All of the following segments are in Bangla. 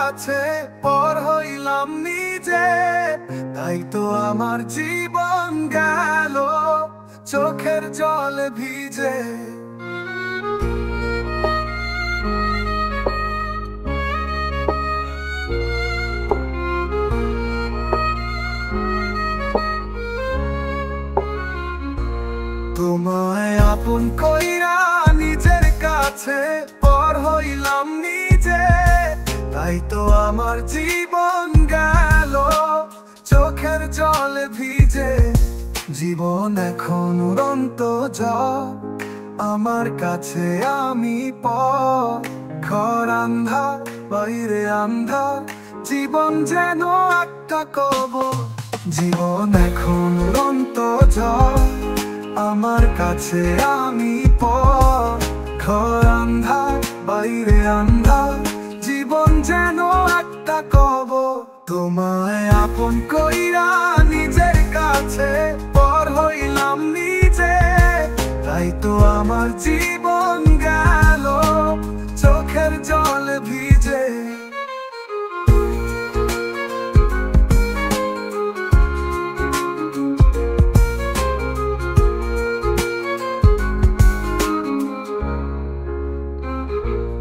কাছে পর হইলাম নিজে, তাই তো আমার জীবন গেল চোখের জলে ভিজে। তোমায় আপন কইরা নিজের কাছে পর হইলাম নিজে, তাই তো আমার জীবন গেল চোখের জলে ভিজে। জীবন এখন উড়ন্ত ঝড়, আমার কাছে আমি পর। ঘর আন্ধার বাইরে আন্ধার, জীবন যেন একটা কবর। জীবন এখন উড়ন্ত ঝড়, আমার কাছে আমি পর। ঘর আন্ধার বাইরে আন্ধার, জীবন যেন একটা কবর। তোমায় আপন কইরা নিজের কাছে পর হইলাম নিজে, তাই তো আমার জীবন গেল চোখের জলে ভিজে।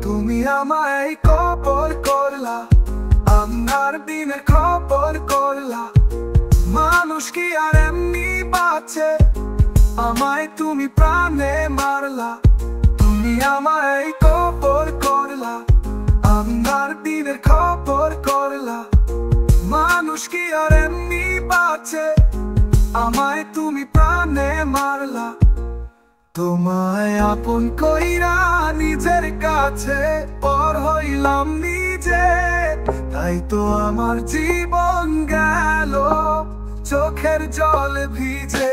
তুমি আমায় কবর করলা, আমার দিনের খবর করলা। মানুষ কি আর এমনি বাঁচে, আমায় তুমি প্রাণে মারলা। তুমি আমায় কবর করলা, আমার দিনের খবর করলা। মানুষ কি আর এমনি বাঁচে, আমায় তুমি প্রাণে মারলা। তোমায় আপন কইরা নিজের কাছে পর হইলাম নিজে, তাই তো আমার জীবন গেল চোখের জলে ভিজে।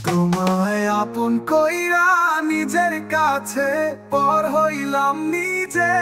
তোমায় আপন কইরা নিজের কাছে পর হইলাম নিজে,